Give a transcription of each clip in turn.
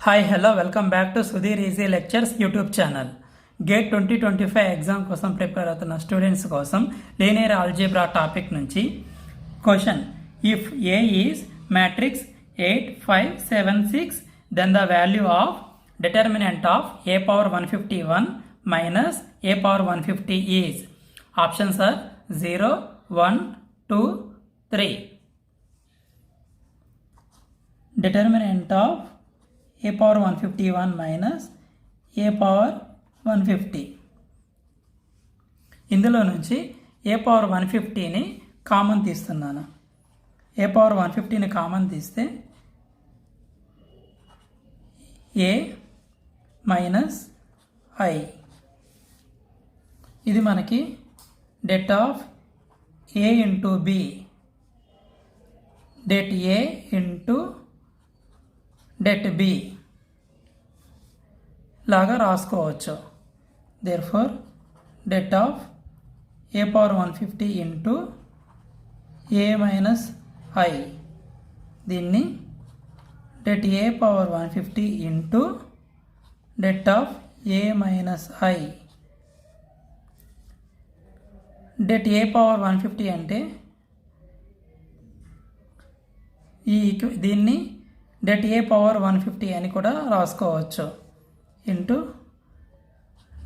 Hi hello welcome back to Sudheer easy lectures YouTube channel. Gate 2025 exam కోసం prepare అవుతున్న students కోసం linear algebra topic నుంచి question. If A is matrix 8, 5, 7, 6 then the value of determinant of a power 151 minus a power 150 is. Options are 0, 1, 2, 3. Determinant of a power 151 minus a power 150. ఇందులో నుంచి a power 150ని common తీస్తున్నాను. a power 150ని common తీస్తే a minus i. ఇది మనకి det of a into b, det a into det b లాగా రాసుకోవచ్చు. Therefore det of a power 150 into a minus i, దీన్ని det a power 150 into det of a minus i. det a power 150 అంటే దీన్ని det a power 150 అని కూడా రాసుకోవచ్చు into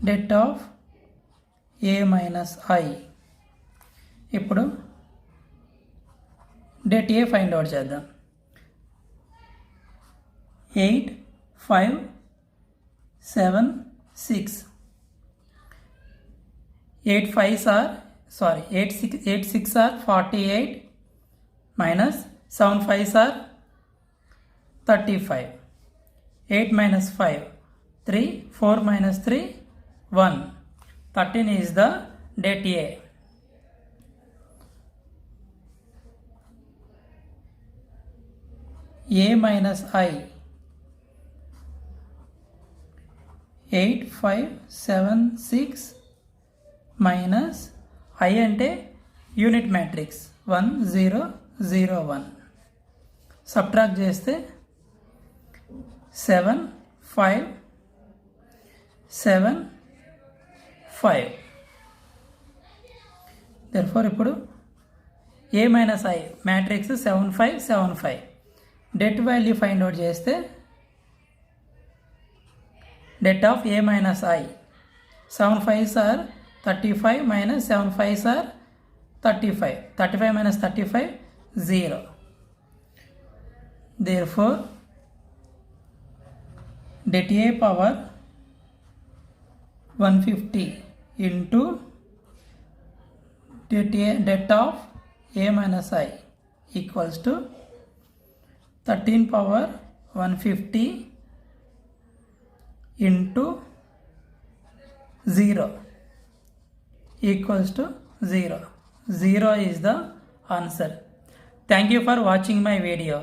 det of a minus i. ఇప్పుడు det a find out చేద్దాం. 8, 5, 7, 6. 8 5s are 8 6 are 48 minus 7 5s are 35. 8 minus 5, 3, 4 minus 3, 1. 13 is the det a. a minus i. 8, 5, 7, 6 minus i అంటే unit matrix 1 0 0 1. Subtract చేస్తే 7 5 7 5. therefore ఇప్పుడు a minus i matrix 7 5 7 5. det value find out చేస్తే det of a minus i 7 5s are 35 minus 7 5s are 35. 35 minus 35 0. therefore det a power 150 into det of a minus i equals to 13 power 150 into 0 equals to 0. 0 is the answer. Thank you for watching my video.